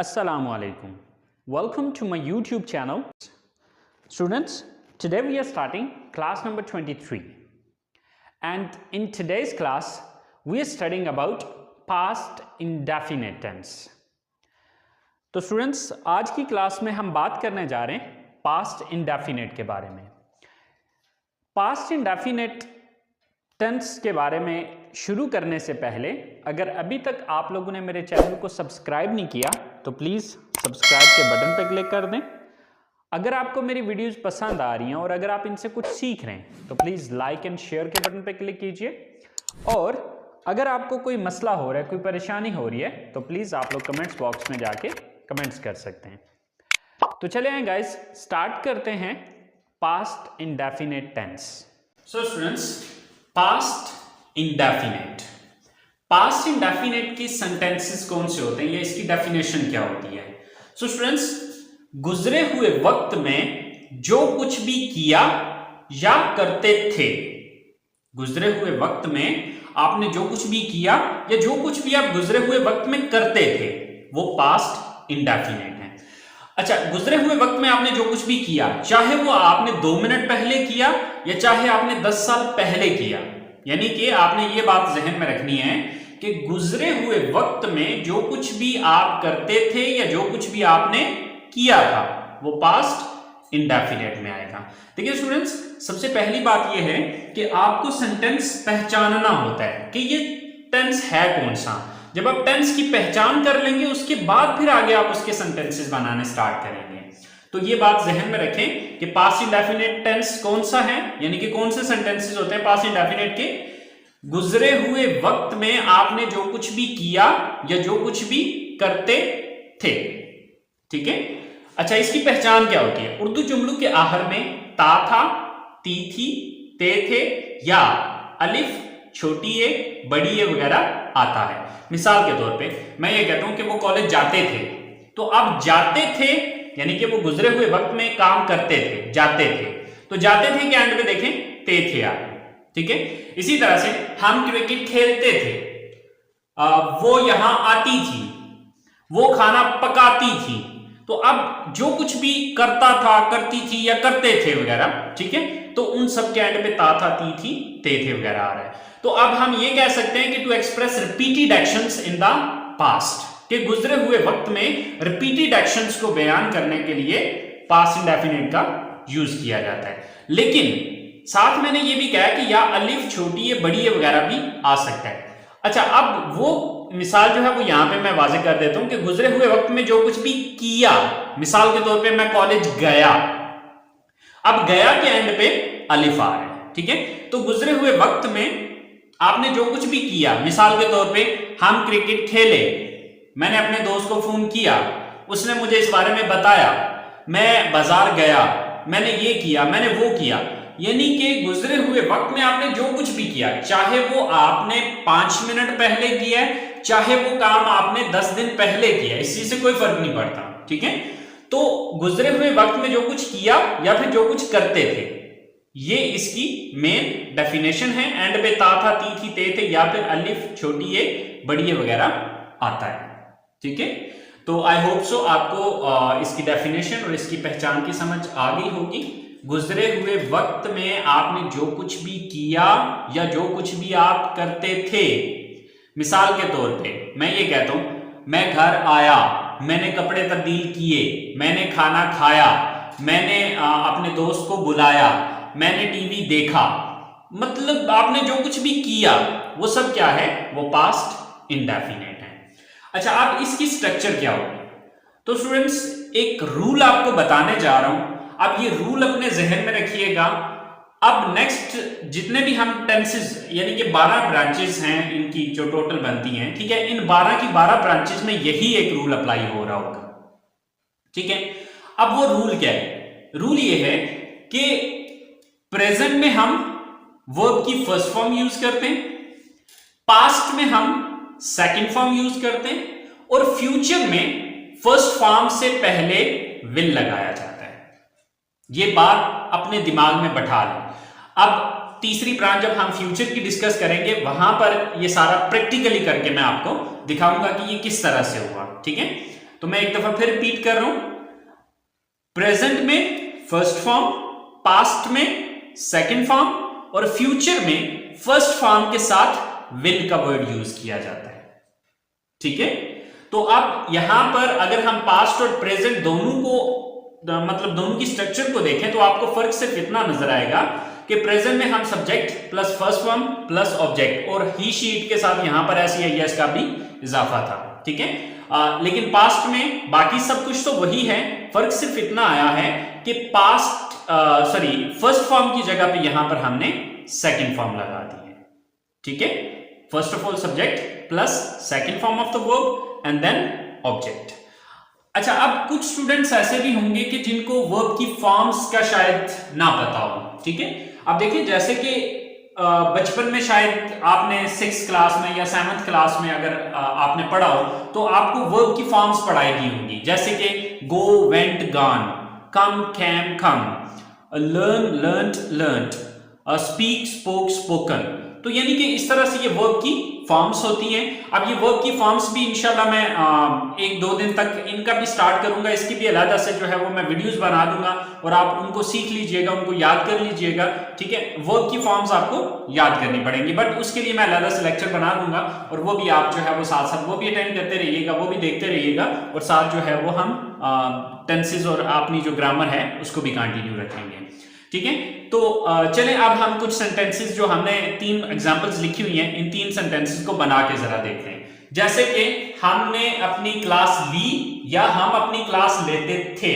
Assalamu alaikum. Welcome to my YouTube channel. Students, today we are starting class number 23. And in today's class, we are studying about past indefinite tense. तो students, आज की class में हम बात करने जा रहे हैं पास्ट इंडेफिनेट के बारे में। पास्ट इंडेफिनेट टेंस के बारे में शुरू करने से पहले अगर अभी तक आप लोगों ने मेरे चैनल को सब्सक्राइब नहीं किया तो प्लीज़ सब्सक्राइब के बटन पर क्लिक कर दें। अगर आपको मेरी वीडियोस पसंद आ रही हैं और अगर आप इनसे कुछ सीख रहे हैं तो प्लीज़ लाइक एंड शेयर के बटन पर क्लिक कीजिए। और अगर आपको कोई मसला हो रहा है, कोई परेशानी हो रही है तो प्लीज़ आप लोग कमेंट्स बॉक्स में जाके कमेंट्स कर सकते हैं। तो चले आए गाइस, स्टार्ट करते हैं past indefinite tense. So students, past indefinite, past indefinite के सेंटेंसेस कौन से होते हैं या इसकी डेफिनेशन क्या होती है? सो स्टूडेंट्स, गुजरे हुए वक्त में जो कुछ भी किया या करते थे, गुजरे हुए वक्त में आपने जो कुछ भी किया या जो कुछ भी आप गुजरे हुए वक्त में करते थे वो पास्ट इंडेफिनेट है। अच्छा, गुजरे हुए वक्त में आपने जो कुछ भी किया, चाहे वो आपने 2 मिनट पहले किया या चाहे आपने 10 साल पहले किया, यानी कि आपने ये बात जहन में रखनी है कि गुजरे हुए वक्त में जो कुछ भी आप करते थे या जो कुछ भी आपने किया था वो पास्ट इंडेफिनेट में आएगा। देखिए स्टूडेंट्स, सबसे पहली बात यह है कि आपको सेंटेंस पहचानना होता है कि ये टेंस है कौन सा। जब आप टेंस की पहचान कर लेंगे उसके बाद फिर आगे आप उसके सेंटेंसेस बनाने स्टार्ट करेंगे। तो ये बात जहन में रखें कि पास्ट इंडेफिनेट टेंस कौन सा है, यानी कि कौन से सेंटेंसेस होते हैं पास्ट इंडेफिनेट के। गुजरे हुए वक्त में आपने जो कुछ भी किया या जो कुछ भी करते थे, ठीक है। अच्छा, इसकी पहचान क्या होती है? उर्दू जुमलों के आखिर में ता था, ती थी, ते थे या अलिफ, छोटी ए, बड़ी ए वगैरह आता है। मिसाल के तौर पे मैं ये कहता हूं कि वो कॉलेज जाते थे, तो अब जाते थे यानी कि वो गुजरे हुए वक्त में काम करते थे, जाते थे, तो जाते थे के एंड पे देखें ते थे आगे, ठीक है। इसी तरह से हम क्रिकेट खेलते थे, वो यहां आती थी, वो खाना पकाती थी, तो अब जो कुछ भी करता था, करती थी या करते थे वगैरह, ठीक है, तो उन सब के एंड पे ता था, ती थी, ते थे वगैरह आ रहा है। तो अब हम ये कह सकते हैं कि to express repeated actions in the past, कि गुजरे हुए वक्त में रिपीटेड एक्शंस को बयान करने के लिए पास्ट इंडेफिनेट का यूज किया जाता है। लेकिन साथ मैंने ये भी कहा कि या अलिफ, छोटी है, बड़ी है वगैरह भी आ सकता है। अच्छा, अब वो मिसाल जो है वो यहां पे मैं वाज़ेह कर देता हूं कि गुजरे हुए वक्त में जो कुछ भी किया, मिसाल के तौर पे मैं कॉलेज गया, अब गया के एंड पे अलिफ आ रहा है, ठीक है। तो गुजरे हुए वक्त में आपने जो कुछ भी किया, मिसाल के तौर पे हम क्रिकेट खेले, मैंने अपने दोस्त को फोन किया, उसने मुझे इस बारे में बताया, मैं बाजार गया, मैंने ये किया, मैंने वो किया, यानी कि गुजरे हुए वक्त में आपने जो कुछ भी किया, चाहे वो आपने 5 मिनट पहले किया, चाहे वो काम आपने 10 दिन पहले किया, इसी से कोई फर्क नहीं पड़ता, ठीक है। तो गुजरे हुए वक्त में जो कुछ किया या फिर जो कुछ करते थे, ये इसकी मेन डेफिनेशन है। एंड पे ता था, ती थी, ते थे या फिर अलिफ, छोटी ए, बड़ी ए वगैरह आता है, ठीक है। तो आई होप सो आपको इसकी डेफिनेशन और इसकी पहचान की समझ आ गई होगी। गुजरे हुए वक्त में आपने जो कुछ भी किया या जो कुछ भी आप करते थे, मिसाल के तौर पे मैं ये कहता हूं, मैं घर आया, मैंने कपड़े तब्दील किए, मैंने खाना खाया, मैंने अपने दोस्त को बुलाया, मैंने टीवी देखा, मतलब आपने जो कुछ भी किया वो सब क्या है? वो पास्ट इंडेफिनेट है। अच्छा, अब इसकी स्ट्रक्चर क्या होगी? तो स्टूडेंट्स, एक रूल आपको बताने जा रहा हूं, अब ये रूल अपने जहन में रखिएगा। अब नेक्स्ट जितने भी हम टेंसेस यानी कि 12 ब्रांचेस हैं इनकी जो टोटल बनती हैं, ठीक है, इन 12 की 12 ब्रांचेस में यही एक रूल अप्लाई हो रहा होगा, ठीक है। अब वो रूल क्या है? रूल ये है कि प्रेजेंट में हम वर्ब की फर्स्ट फॉर्म यूज करते हैं, पास्ट में हम सेकंड फॉर्म यूज करते हैं और फ्यूचर में फर्स्ट फॉर्म से पहले विल लगाया जाता है। ये बात अपने दिमाग में बैठा लें। अब तीसरी ब्रांच जब हम फ्यूचर की डिस्कस करेंगे वहां पर ये सारा प्रैक्टिकली करके मैं आपको दिखाऊंगा कि ये किस तरह से हुआ, ठीक है। तो मैं एक दफा फिर रिपीट कर रहा हूं, प्रेजेंट में फर्स्ट फॉर्म, पास्ट में सेकंड फॉर्म और फ्यूचर में फर्स्ट फॉर्म के साथ विल का वर्ड यूज किया जाता है। ठीक है, तो अब यहां पर अगर हम पास्ट और प्रेजेंट दोनों को मतलब दोनों की स्ट्रक्चर को देखें तो आपको फर्क सिर्फ इतना नजर आएगा कि प्रेजेंट में हम subject plus first form plus object और ही शी इट के साथ यहां पर ऐसी है यस का भी इजाफा था। ठीक है, लेकिन पास्ट में बाकी सब कुछ तो वही है, फर्क सिर्फ इतना आया है कि फर्स्ट फॉर्म की जगह पे यहां पर हमने सेकंड फॉर्म लगा दी है। ठीक है, first of all subject plus second form of the verb and then object. अच्छा, अब कुछ स्टूडेंट्स ऐसे भी होंगे कि जिनको वर्ब की फॉर्म्स का शायद ना पता हो। ठीक है, अब देखिए जैसे कि बचपन में शायद आपने 6th क्लास में या 7th क्लास में अगर आपने पढ़ा हो तो आपको वर्ब की फॉर्म्स पढ़ाई गई होंगी, जैसे कि go, went, gone, come, came, come, learn, learned, learned, speak, spoke, spoken. तो यानी कि इस तरह से ये वर्ब की फॉर्म्स होती हैं। अब ये वर्ब की फॉर्म्स भी इंशाल्लाह मैं 1-2 दिन तक इनका भी स्टार्ट करूंगा, इसकी भी अलग से जो है वो मैं वीडियोस बना दूंगा और आप उनको सीख लीजिएगा, उनको याद कर लीजिएगा। ठीक है, वर्ब की फॉर्म्स आपको याद करनी पड़ेंगी, बट उसके लिए मैं अलग से लेक्चर बना दूंगा और वो भी आप जो है वो साथ साथ वो भी अटेंड करते रहिएगा, वो भी देखते रहिएगा और साथ जो है वो हम टेंसेस और अपनी जो ग्रामर है उसको भी कंटिन्यू रखेंगे। ठीक है, तो चलें अब हम कुछ सेंटेंसेस जो हमने 3 एग्जांपल्स लिखी हुई हैं इन 3 सेंटेंसेस को बना के जरा देख लें। जैसे कि हमने अपनी क्लास ली या हम अपनी क्लास लेते थे।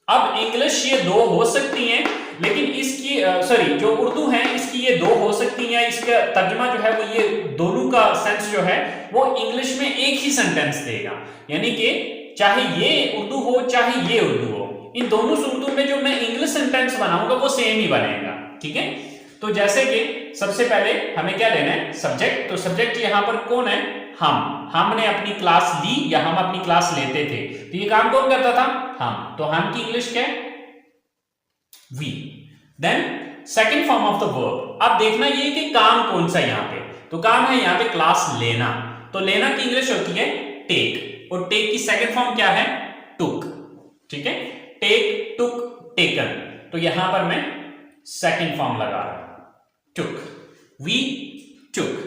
अब इंग्लिश ये 2 हो सकती हैं, लेकिन इसकी जो उर्दू है इसकी ये 2 हो सकती हैं। इसका तर्जुमा जो है वो ये दोनों का सेंस जो है वो इंग्लिश में एक ही सेंटेंस देगा, यानी कि चाहे ये उर्दू हो चाहे ये उर्दू हो, इन दोनों सूरतों में जो मैं इंग्लिश सेंटेंस बनाऊंगा वो सेम ही बनेगा। ठीक है, तो जैसे कि सबसे पहले हमें क्या लेना है, सब्जेक्ट। तो सब्जेक्ट यहां पर कौन है, हमने अपनी क्लास ली या हम अपनी क्लास लेते थे। तो ये काम कौन करता था, हम। तो हम की इंग्लिश क्या है, we. Then second form of the verb. अब देखना ये कि काम कौन सा यहां पे, तो काम है यहां पे क्लास लेना। तो लेना की इंग्लिश होती है टेक और टेक की सेकंड फॉर्म क्या है, टुक। ठीक है, टेक, टुक, टेकन। तो यहां पर मैं सेकंड फॉर्म लगा रहा हूं, टुक, वी टुक।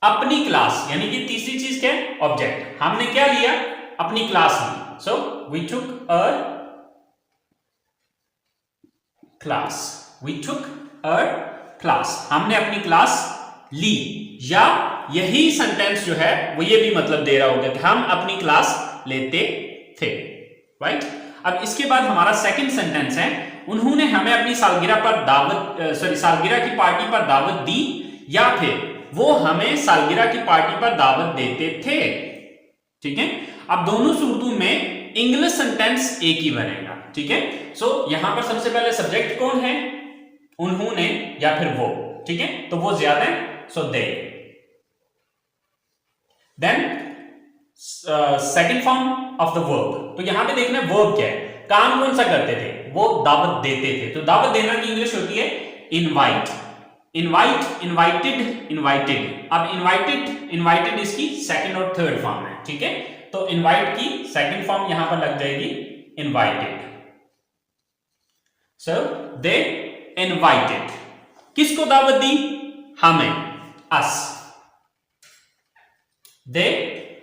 अपनी क्लास यानी कि तीसरी चीज क्या है, ऑब्जेक्ट। हमने क्या लिया, अपनी क्लास ली, so we took a class, we took a class. हमने अपनी क्लास ली, या यही सेंटेंस जो है वो ये भी मतलब दे रहा होगा कि हम अपनी क्लास लेते थे। राइट, अब इसके बाद हमारा सेकंड सेंटेंस है, उन्होंने हमें अपनी सालगिरह पर सालगिरह की पार्टी पर दावत दी, या फिर वो हमें सालगिरह की पार्टी पर दावत देते थे। ठीक है, अब दोनों सूरतों में इंग्लिश सेंटेंस एक ही बनेगा। ठीक है, सो यहां पर सबसे पहले सब्जेक्ट कौन है, उन्होंने या फिर वो। ठीक है, तो वो ज्यादा है, so they. Then second form of the verb. तो यहां पे देखना वर्ब क्या है, काम कौन सा करते थे, वो दावत देते थे। तो दावत देना की इंग्लिश होती है इनवाइट, इनवाइट, इनवाइटेड, इनवाइटेड। अब इनवाइटेड, इनवाइटेड इसकी सेकंड और थर्ड फॉर्म है। ठीक है, तो इनवाइट की सेकंड फॉर्म यहां पर लग जाएगी इनवाइटेड। सो दे इनवाइटेड, किसको दावत दी, हमें, अस। दे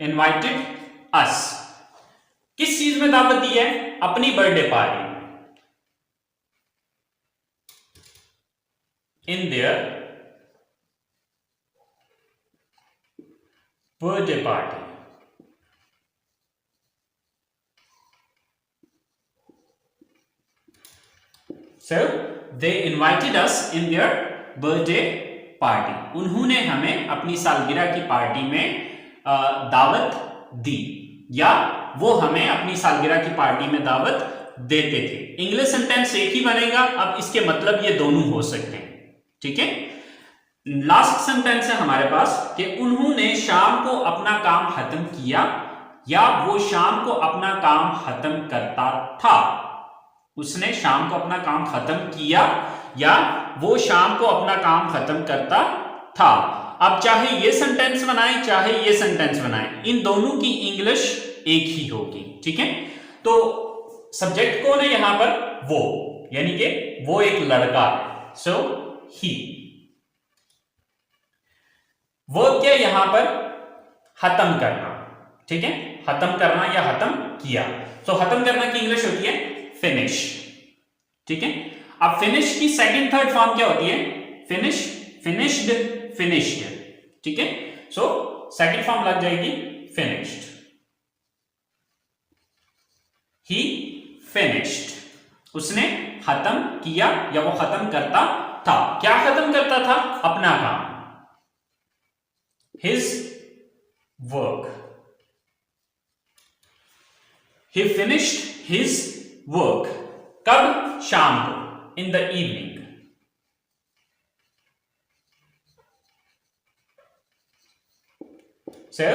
इनवाइटेड अस, किस चीज में दावत दी है, अपनी बर्थडे पार्टी में, in their birthday party. So they invited us in their birthday party. उन्होंने हमें अपनी सालगिरह की पार्टी में दावत दी, या वो हमें अपनी सालगिरह की पार्टी में दावत देते थे। इंग्लिश सेंटेंस एक ही बनेगा, अब इसके मतलब ये दोनों हो सकते हैं। ठीक है, लास्ट सेंटेंस है हमारे पास कि उन्होंने शाम को अपना काम खत्म किया, या वो शाम को अपना काम खत्म करता था। उसने शाम को अपना काम खत्म किया, या वो शाम को अपना काम खत्म करता था। अब चाहे ये सेंटेंस बनाए चाहे ये सेंटेंस बनाए, इन दोनों की इंग्लिश एक ही होगी, ठीक है। तो सब्जेक्ट कौन है यहां पर? वो, यानी कि वो एक लड़का है, सो ही। वर्ब क्या है यहां पर? खत्म करना, ठीक है, खत्म करना या खत्म किया। तो खत्म करना की इंग्लिश होती है फिनिश, ठीक है। अब फिनिश की सेकंड थर्ड फॉर्म क्या होती है? फिनिश, फिनिश्ड, फिनिश्ड, ठीक है। सो सेकंड फॉर्म लग जाएगी फिनिश्ड। ही फिनिश्ड, उसने खत्म किया या वो खत्म करता था। क्या खत्म करता था? अपना काम, हिज वर्क। ही फिनिश्ड हिज वर्क। कब? शाम को, in the evening. So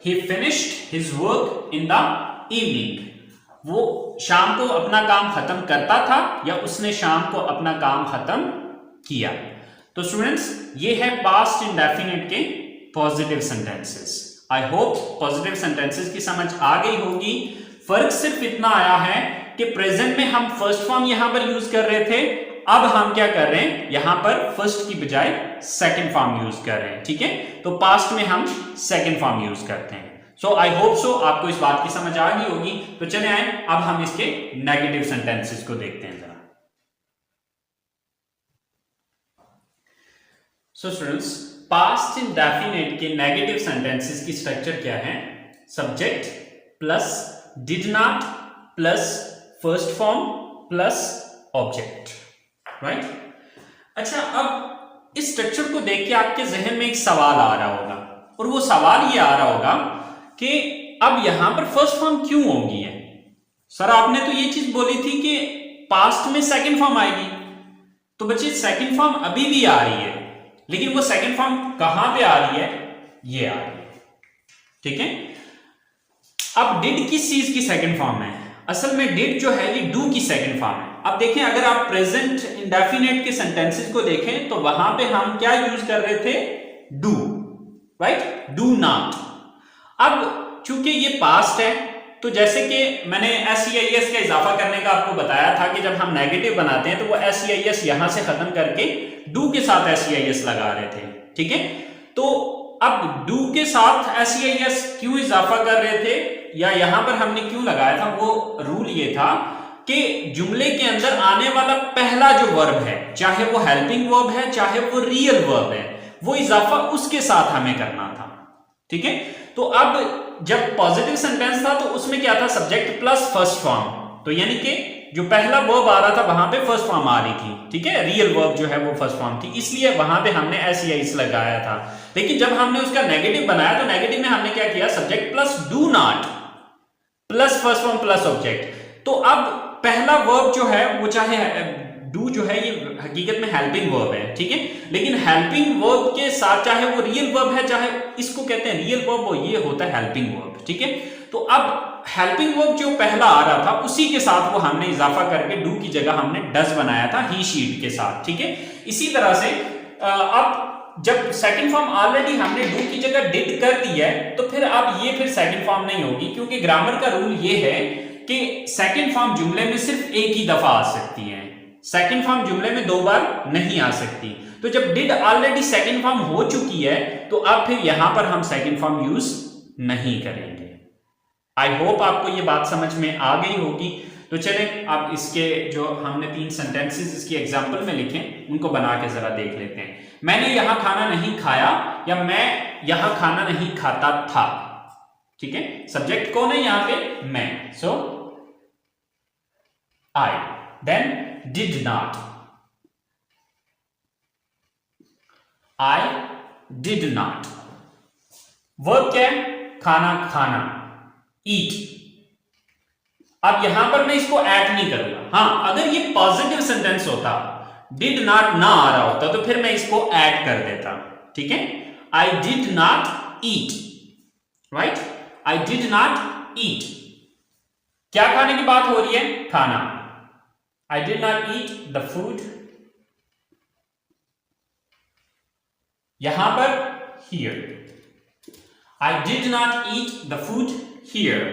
he finished his work in the evening. वो शाम को अपना काम खत्म करता था या उसने शाम को अपना काम खत्म किया। तो स्टूडेंट्स, ये है पास्ट इंडेफिनिट के positive sentences. I hope positive sentences की समझ आ गई होगी। फर्क सिर्फ इतना आया है कि प्रेजेंट में हम फर्स्ट फॉर्म यहां पर यूज कर रहे थे, अब हम क्या कर रहे हैं, यहां पर फर्स्ट की बजाय सेकंड फॉर्म यूज कर रहे हैं, ठीक है। तो पास्ट में हम सेकंड फॉर्म यूज करते हैं। सो आई होप सो आपको इस बात की समझ आ गई होगी। तो चले आए, अब हम इसके नेगेटिव सेंटेंसेस को देखते हैं जरा। सो स्टूडेंट्स, पास्ट इंडेफिनिट के नेगेटिव सेंटेंसेस की स्ट्रक्चर क्या है? Subject plus did not plus first form plus object, right. अच्छा, अब इस स्ट्रक्चर को देख के आपके जहन में एक सवाल आ रहा होगा, और वो सवाल ये आ रहा होगा कि अब यहां पर फर्स्ट फॉर्म क्यों होगी है? सर आपने तो ये चीज बोली थी कि पास्ट में सेकंड फॉर्म आएगी। तो बच्चे सेकंड फॉर्म अभी भी आ रही है, लेकिन वो सेकंड फॉर्म कहां पे आ रही है? ये आ रही है, ठीक है। अब डिड किस चीज की सेकंड फॉर्म है? असल में डिड जो है ये डू की सेकंड फॉर्म है। अब देखें, अगर आप प्रेजेंट इंडेफिनिट के सेंटेंसेस को देखें तो वहां पे हम क्या यूज कर रहे थे? Do, right, do not. अब चूंकि ये पास्ट है, तो जैसे कि मैंने एस का इजाफा करने का आपको बताया था कि जब हम नेगेटिव बनाते हैं तो वो एस यहां से खत्म करके डू के साथ एस लगा रहे थे, ठीक है। तो अब डू के साथ एस क्यों इजाफा कर रहे थे या यहां पर हमने क्यों लगाया था? वो रूल ये था कि जुमले के अंदर आने वाला पहला जो वर्ब है, चाहे वो हेल्पिंग वर्ब है चाहे वो रियल वर्ब है, वो इजाफा उसके साथ हमें करना था, ठीक है। तो अब जब पॉजिटिव सेंटेंस था तो उसमें क्या था? Subject plus first form. तो यानी कि जो पहला वर्ब आ रहा था वहां पे फर्स्ट फॉर्म आ रही थी, ठीक है। रियल वर्ब जो है वो फर्स्ट फॉर्म थी, इसलिए वहां पे हमने एस लगाया था। लेकिन जब हमने उसका नेगेटिव बनाया तो नेगेटिव में हमने क्या किया? Subject plus do not plus first form plus object. तो अब पहला वर्ब जो है वो, चाहे डू जो है ये हकीकत में हेल्पिंग वर्ब है, ठीक है। लेकिन हेल्पिंग वर्ब के साथ, चाहे वो रियल वर्ब है चाहे इसको कहते हैं रियल वर्ब, वो ये होता है हेल्पिंग वर्ब, ठीक है। तो अब हेल्पिंग वर्ब जो पहला आ रहा था उसी के साथ वो हमने इजाफा करके डू की जगह हमने डज बनाया था ही शीट के साथ, ठीक है। इसी तरह से अब जब सेकंड फॉर्म ऑलरेडी हमने डू की जगह डिड कर दी है तो फिर अब ये फिर सेकंड फॉर्म नहीं होगी, क्योंकि ग्रामर का रूल ये है कि सेकंड फॉर्म जुमले में सिर्फ एक ही दफा आ सकती है। सेकंड फॉर्म जुमले में दो बार नहीं आ सकती। तो जब डिड ऑलरेडी सेकंड फॉर्म हो चुकी है तो अब फिर यहां पर हम सेकंड फॉर्म यूज नहीं करेंगे। आई होप आपको ये बात समझ में आ गई होगी। तो चले अब इसके जो हमने 3 सेंटेंसेस इसकी एग्जांपल में लिखे उनको बना के जरा देख लेते हैं। मैंने यहां खाना नहीं खाया या मैं यहां खाना नहीं खाता था, ठीक है। सब्जेक्ट कौन है यहां पे? मैं, so I. Then did not, I did not। Verb क्या है? खाना खाना, eat। अब यहां पर मैं इसको ऐड नहीं करूंगा। हां, अगर ये पॉजिटिव सेंटेंस होता, did not ना आ रहा होता तो फिर मैं इसको ऐड कर देता, ठीक है। I did not eat, right? I did not eat। क्या खाने की बात हो रही है? खाना। I did not eat the food। यहां पर here। I did not eat the food here.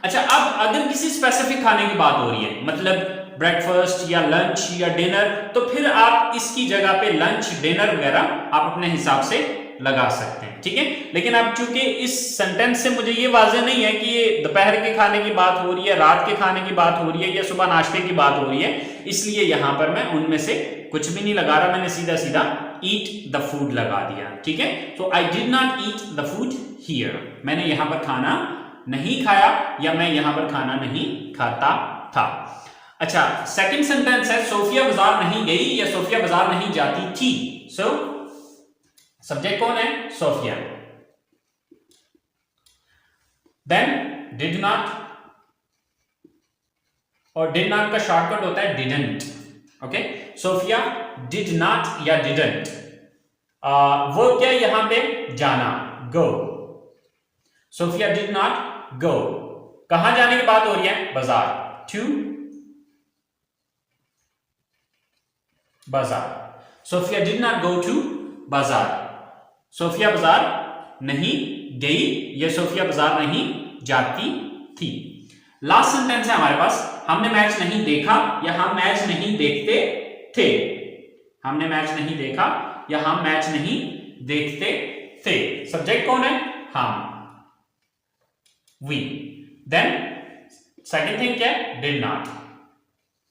अच्छा, अब अगर किसी स्पेसिफिक खाने की बात हो रही है, मतलब ब्रेकफास्ट या लंच या डिनर, तो फिर आप इसकी जगह पे लंच, डिनर वगैरह आप अपने हिसाब से लगा सकते हैं, ठीक है। लेकिन अब चूंकि इस सेंटेंस से मुझे ये वाज़ेह नहीं है कि ये दोपहर के खाने की बात हो रही है, रात के खाने की बात हो रही है या सुबह नाश्ते की बात हो रही है, इसलिए यहां पर मैं उनमें से कुछ भी नहीं लगा रहा, मैंने सीधा सीधा ईट द फूड लगा दिया, ठीक है। So I did not eat the food here, मैंने यहां पर खाना नहीं खाया या मैं यहां पर खाना नहीं खाता था। अच्छा, सेकंड सेंटेंस है सोफिया बाजार नहीं गई या सोफिया बाजार नहीं जाती थी। सो सब्जेक्ट कौन है? सोफिया। देन डिड नॉट, और डिड नॉट का शॉर्टकट होता है didn't, okay. Sophia did not या डिडंट, वो क्या यहां पे जाना, go. Sophia did not go, कहां जाने की बात हो रही है? बाजार, टू बाजार। Sophia did not go to बाजार, सोफिया बाजार नहीं गई या सोफिया बाजार नहीं जाती थी। लास्ट सेंटेंस है हमारे पास, हमने मैच नहीं देखा या हम मैच नहीं देखते थे। हमने मैच नहीं देखा या हम मैच नहीं देखते थे। सब्जेक्ट कौन है? हम, वी। देन सेकंड थिंग क्या है? Did not,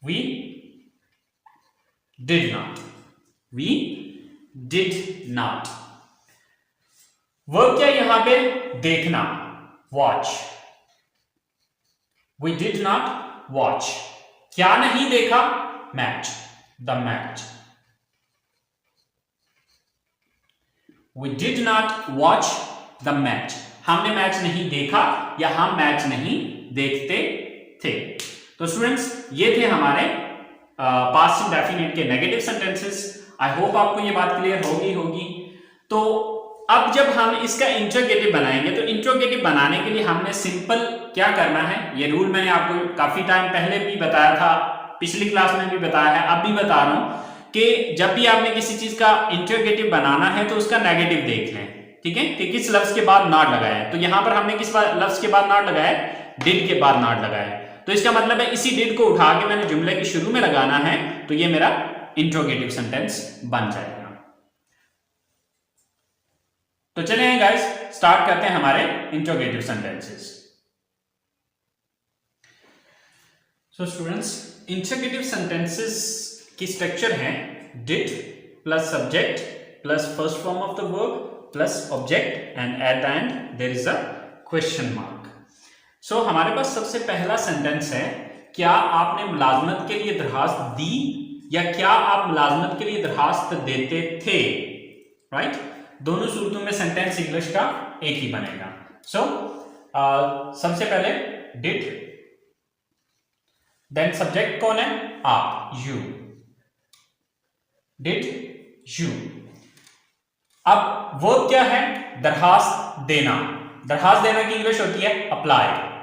we did not, we did not. Verb क्या यहां पे? देखना, watch. We did not watch, क्या नहीं देखा? Match, the match. We did not watch the match, हमने मैच नहीं देखा या हम मैच नहीं देखते थे। तो स्टूडेंट्स, ये थे हमारे पास्ट इंडेफिनिट के नेगेटिव सेंटेंसेस। आई होप आपको ये बात क्लियर होगी। तो अब जब हम इसका इंट्रोगेटिव बनाएंगे, तो इंट्रोगेटिव बनाने के लिए हमने सिंपल क्या करना है, ये रूल मैंने आपको काफी टाइम पहले भी बताया था, पिछली क्लास में भी बताया है, अब भी बता रहा हूं कि जब भी आपने किसी चीज का इंट्रोगेटिव बनाना है तो उसका नेगेटिव देख लें, ठीक है, कि किस लफ्ज के बाद नॉट लगाया है। तो यहां पर हमने किस लफ्ज के बाद नॉट लगाया है? डिड के बाद नॉट लगाया है। तो इसका मतलब है इसी डिड को उठा के मैंने जुमले के शुरू में लगाना है, तो ये मेरा इंट्रोगेटिव सेंटेंस बन जाएगा। तो चलिए गाइस, स्टार्ट करते हैं हमारे interrogative sentences. So students, interrogative sentences की स्ट्रक्चर है did plus subject plus first form of the verb plus object and at the end there is a question mark. So हमारे पास सबसे पहला सेंटेंस है, क्या आपने मुलाजमत के लिए दरखास्त दी या क्या आप मुलाजमत के लिए दरखास्त देते थे, राइट? दोनों सूरतों में सेंटेंस इंग्लिश का एक ही बनेगा। सो सबसे पहले डिड, देन सब्जेक्ट कौन है? आप, यू, डिड यू। अब वर्ब क्या है? दरखास्त देना। दरखास्त देना की इंग्लिश होती है अप्लाई।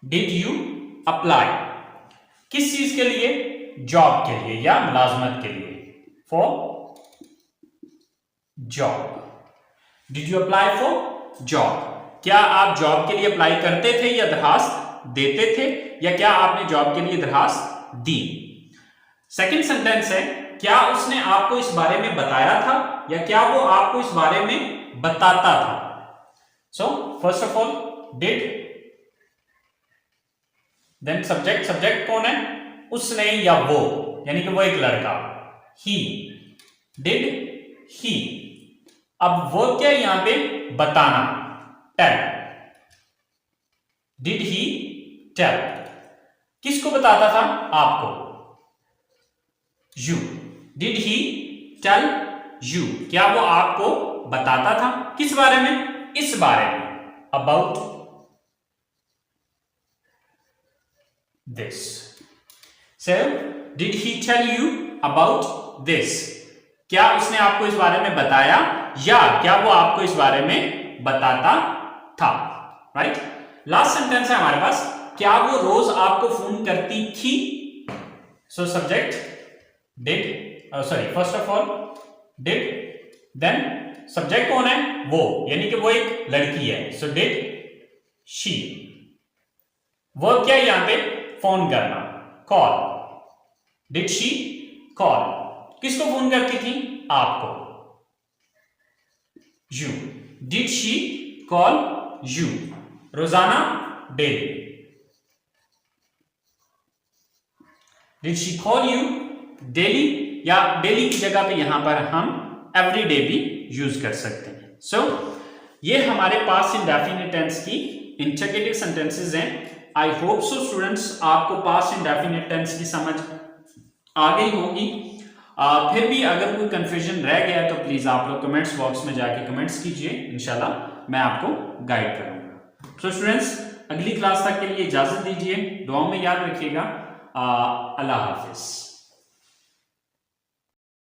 डिड यू अप्लाई, किस चीज के लिए? जॉब के लिए या मुलाजमत के लिए, for job. Did you apply for job, क्या आप जॉब के लिए अप्लाई करते थे या दरखास्त देते थे, या क्या आपने जॉब के लिए दरखास्त दी? सेकंड सेंटेंस है, क्या उसने आपको इस बारे में बताया था या क्या वो आपको इस बारे में बताता था? So first of all did, then subject, subject कौन है? उसने या वो, यानी कि वो एक लड़का, ही, डिड ही। अब वो क्या यहां पे? बताना, टेल। डिड ही टेल, किसको बताता था? आपको, you. Did he tell you, क्या वो आपको बताता था? किस बारे में? इस बारे में, about this. So did he tell you about this, क्या उसने आपको इस बारे में बताया या क्या वो आपको इस बारे में बताता था, राइट? लास्ट सेंटेंस है हमारे पास, क्या वो रोज आपको फोन करती थी? So subject did, sorry, first of all did, then subject कौन है? वो, यानी कि वो एक लड़की है। So did she. वर्ब क्या है यहां पे? फोन करना, कॉल। Did she call? किसको फोन करती थी? आपको, you. Did she call you? रोजाना, daily. Did she call you daily? या डेली की जगह पे यहां पर हम एवरी डे भी यूज कर सकते हैं। सो ये हमारे पास्ट इंडेफिनिट टेंस की इंटरगेटिव सेंटेंसेस हैं। आई होप सो स्टूडेंट्स, आपको पास्ट इंडेफिनिट टेंस की समझ आ गई होगी। फिर भी अगर कोई कंफ्यूजन रह गया तो प्लीज आप लोग कमेंट्स बॉक्स में जाके कमेंट्स कीजिए, इंशाल्लाह मैं आपको गाइड करूंगा। सो स्टूडेंट्स, अगली क्लास तक के लिए इजाजत दीजिए, दुआओं में याद रखिएगा। अल्लाह हाफिज।